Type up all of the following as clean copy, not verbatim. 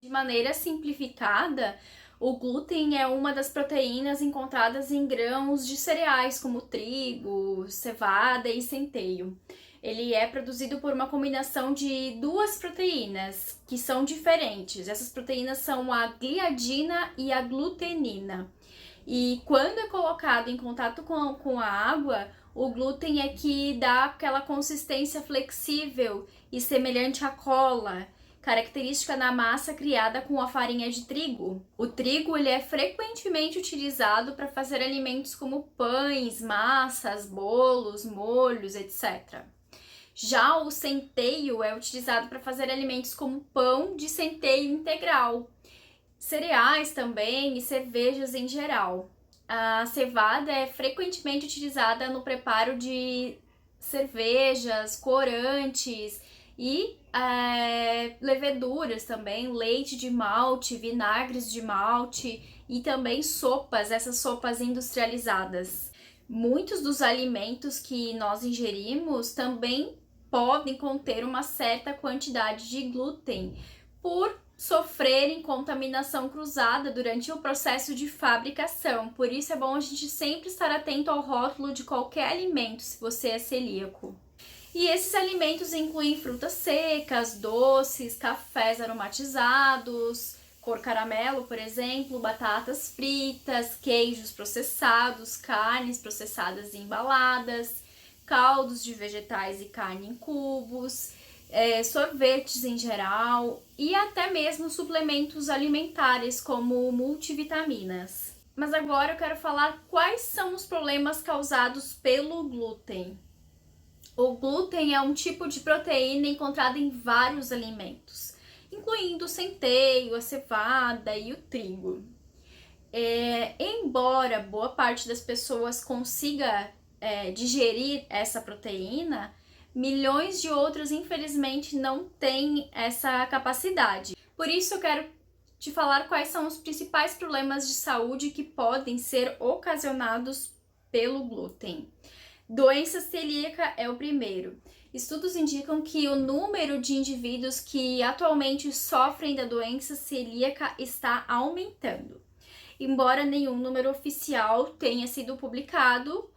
De maneira simplificada, o glúten é uma das proteínas encontradas em grãos de cereais como trigo, cevada e centeio. Ele é produzido por uma combinação de duas proteínas que são diferentes. Essas proteínas são a gliadina e a glutenina. E quando é colocado em contato com a água, o glúten é que dá aquela consistência flexível e semelhante à cola, característica da massa criada com a farinha de trigo. O trigo ele é frequentemente utilizado para fazer alimentos como pães, massas, bolos, molhos, etc. Já o centeio é utilizado para fazer alimentos como pão de centeio integral, cereais também e cervejas em geral. A cevada é frequentemente utilizada no preparo de cervejas, corantes e leveduras também, leite de malte, vinagres de malte e também sopas, essas sopas industrializadas. Muitos dos alimentos que nós ingerimos também podem conter uma certa quantidade de glúten por sofrerem contaminação cruzada durante o processo de fabricação. Por isso é bom a gente sempre estar atento ao rótulo de qualquer alimento se você é celíaco. E esses alimentos incluem frutas secas, doces, cafés aromatizados, cor caramelo, por exemplo, batatas fritas, queijos processados, carnes processadas e embaladas, caldos de vegetais e carne em cubos, sorvetes em geral e até mesmo suplementos alimentares como multivitaminas. Mas agora eu quero falar quais são os problemas causados pelo glúten. O glúten é um tipo de proteína encontrada em vários alimentos, incluindo o centeio, a cevada e o trigo. Embora boa parte das pessoas consiga digerir essa proteína, milhões de outras, infelizmente, não têm essa capacidade. Por isso, eu quero te falar quais são os principais problemas de saúde que podem ser ocasionados pelo glúten. Doença celíaca é o primeiro. Estudos indicam que o número de indivíduos que atualmente sofrem da doença celíaca está aumentando. Embora nenhum número oficial tenha sido publicado,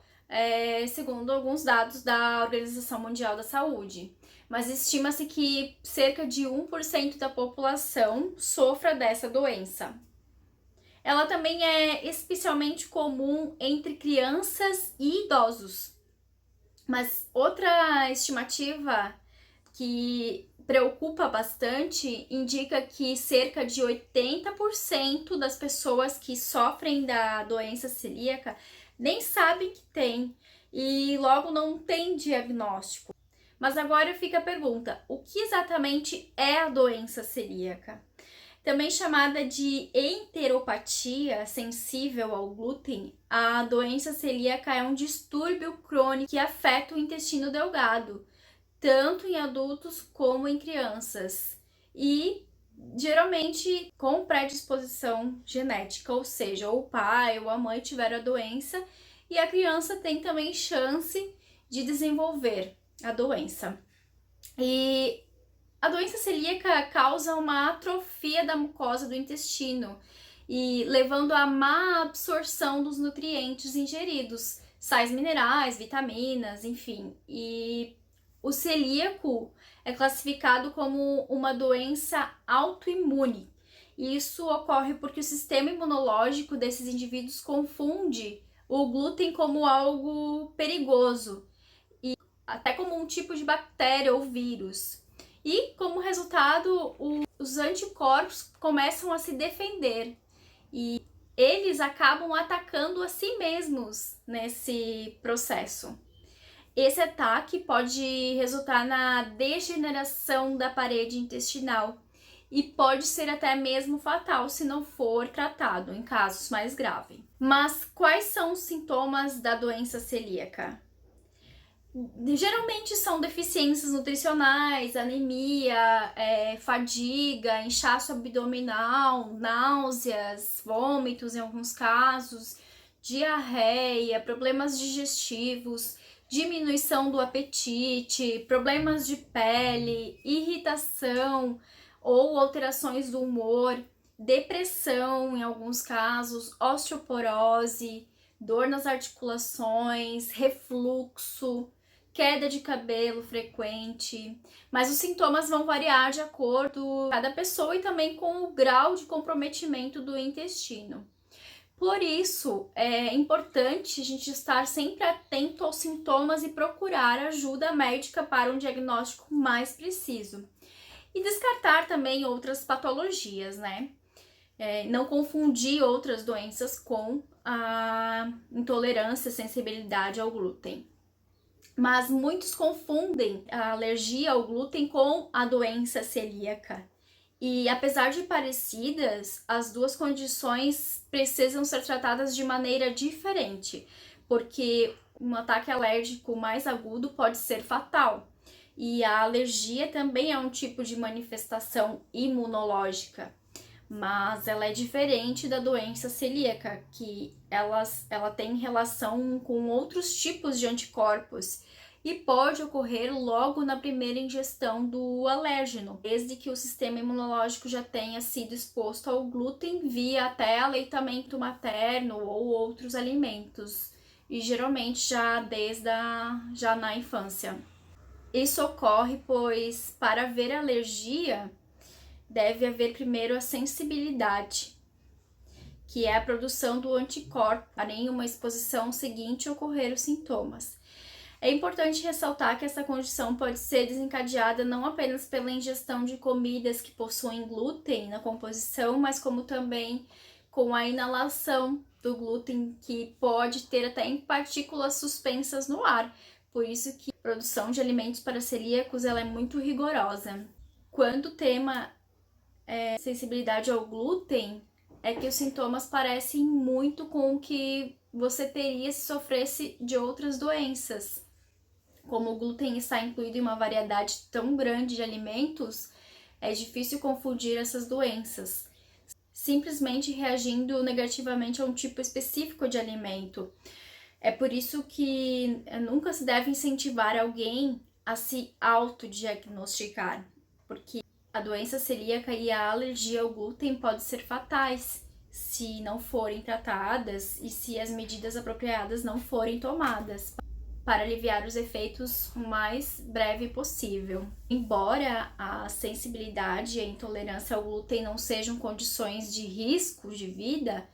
segundo alguns dados da Organização Mundial da Saúde. Mas estima-se que cerca de 1% da população sofra dessa doença. Ela também é especialmente comum entre crianças e idosos. Mas outra estimativa que preocupa bastante indica que cerca de 80% das pessoas que sofrem da doença celíaca nem sabem que tem e logo não tem diagnóstico. Mas agora fica a pergunta: o que exatamente é a doença celíaca? Também chamada de enteropatia sensível ao glúten, a doença celíaca é um distúrbio crônico que afeta o intestino delgado, tanto em adultos como em crianças, e geralmente com predisposição genética, ou seja, ou o pai ou a mãe tiveram a doença e a criança tem também chance de desenvolver a doença. E a doença celíaca causa uma atrofia da mucosa do intestino e levando à má absorção dos nutrientes ingeridos, sais minerais, vitaminas, enfim. E o celíaco é classificado como uma doença autoimune. E isso ocorre porque o sistema imunológico desses indivíduos confunde o glúten como algo perigoso, e até como um tipo de bactéria ou vírus. E, como resultado, os anticorpos começam a se defender e eles acabam atacando a si mesmos nesse processo. Esse ataque pode resultar na degeneração da parede intestinal e pode ser até mesmo fatal se não for tratado em casos mais graves. Mas quais são os sintomas da doença celíaca? Geralmente são deficiências nutricionais, anemia, fadiga, inchaço abdominal, náuseas, vômitos em alguns casos, diarreia, problemas digestivos, diminuição do apetite, problemas de pele, irritação ou alterações do humor, depressão em alguns casos, osteoporose, dor nas articulações, refluxo, queda de cabelo frequente, mas os sintomas vão variar de acordo com cada pessoa e também com o grau de comprometimento do intestino. Por isso, é importante a gente estar sempre atento aos sintomas e procurar ajuda médica para um diagnóstico mais preciso. E descartar também outras patologias, né? Não confundir outras doenças com a intolerância, sensibilidade ao glúten. Mas muitos confundem a alergia ao glúten com a doença celíaca. E apesar de parecidas, as duas condições precisam ser tratadas de maneira diferente, porque um ataque alérgico mais agudo pode ser fatal. E a alergia também é um tipo de manifestação imunológica, mas ela é diferente da doença celíaca, que ela tem relação com outros tipos de anticorpos e pode ocorrer logo na primeira ingestão do alérgeno, desde que o sistema imunológico já tenha sido exposto ao glúten via até aleitamento materno ou outros alimentos, e geralmente já na infância. Isso ocorre pois, para haver alergia, deve haver primeiro a sensibilidade, que é a produção do anticorpo, para em uma exposição seguinte ocorrer os sintomas. É importante ressaltar que essa condição pode ser desencadeada não apenas pela ingestão de comidas que possuem glúten na composição, mas como também com a inalação do glúten, que pode ter até em partículas suspensas no ar. Por isso que a produção de alimentos para celíacos ela é muito rigorosa. Quando o tema é sensibilidade ao glúten, é que os sintomas parecem muito com o que você teria se sofresse de outras doenças. Como o glúten está incluído em uma variedade tão grande de alimentos, é difícil confundir essas doenças, simplesmente reagindo negativamente a um tipo específico de alimento. É por isso que nunca se deve incentivar alguém a se autodiagnosticar, porque a doença celíaca e a alergia ao glúten podem ser fatais se não forem tratadas e se as medidas apropriadas não forem tomadas para aliviar os efeitos o mais breve possível. Embora a sensibilidade e a intolerância ao glúten não sejam condições de risco de vida,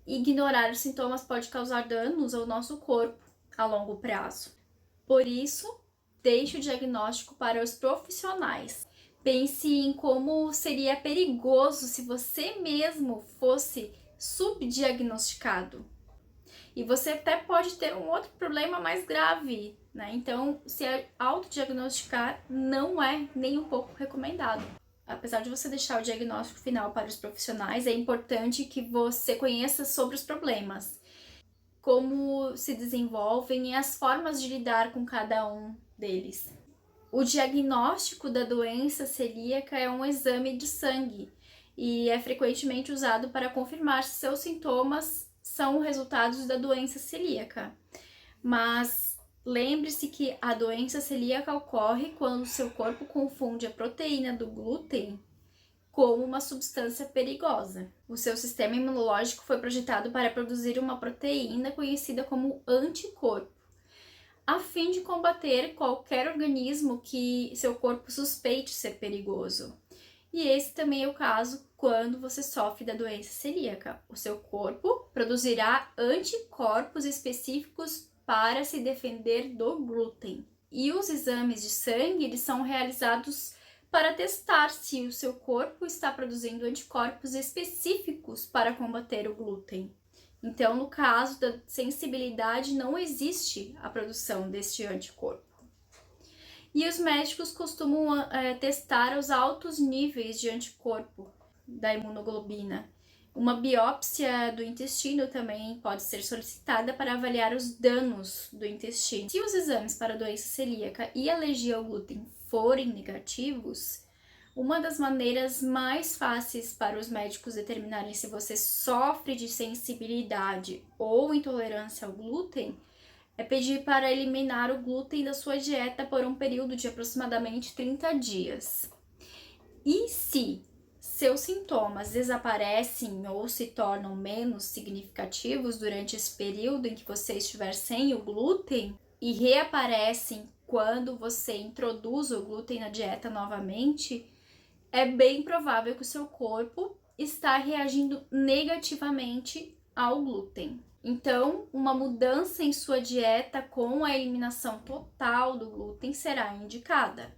ignorar os sintomas pode causar danos ao nosso corpo a longo prazo. Por isso, deixe o diagnóstico para os profissionais. Pense em como seria perigoso se você mesmo fosse subdiagnosticado. E você até pode ter um outro problema mais grave, né? Então, se autodiagnosticar não é nem um pouco recomendado. Apesar de você deixar o diagnóstico final para os profissionais, é importante que você conheça sobre os problemas, como se desenvolvem e as formas de lidar com cada um deles. O diagnóstico da doença celíaca é um exame de sangue e é frequentemente usado para confirmar se seus sintomas são resultados da doença celíaca. Mas lembre-se que a doença celíaca ocorre quando o seu corpo confunde a proteína do glúten como uma substância perigosa. O seu sistema imunológico foi projetado para produzir uma proteína conhecida como anticorpo, a fim de combater qualquer organismo que seu corpo suspeite ser perigoso. E esse também é o caso quando você sofre da doença celíaca. O seu corpo produzirá anticorpos específicos para se defender do glúten. E os exames de sangue, eles são realizados para testar se o seu corpo está produzindo anticorpos específicos para combater o glúten. Então, no caso da sensibilidade, não existe a produção deste anticorpo. E os médicos costumam testar os altos níveis de anticorpo da imunoglobina. Uma biópsia do intestino também pode ser solicitada para avaliar os danos do intestino. Se os exames para doença celíaca e alergia ao glúten forem negativos, uma das maneiras mais fáceis para os médicos determinarem se você sofre de sensibilidade ou intolerância ao glúten é pedir para eliminar o glúten da sua dieta por um período de aproximadamente 30 dias. E se seus sintomas desaparecem ou se tornam menos significativos durante esse período em que você estiver sem o glúten e reaparecem quando você introduz o glúten na dieta novamente, é bem provável que o seu corpo está reagindo negativamente ao glúten. Então, uma mudança em sua dieta com a eliminação total do glúten será indicada.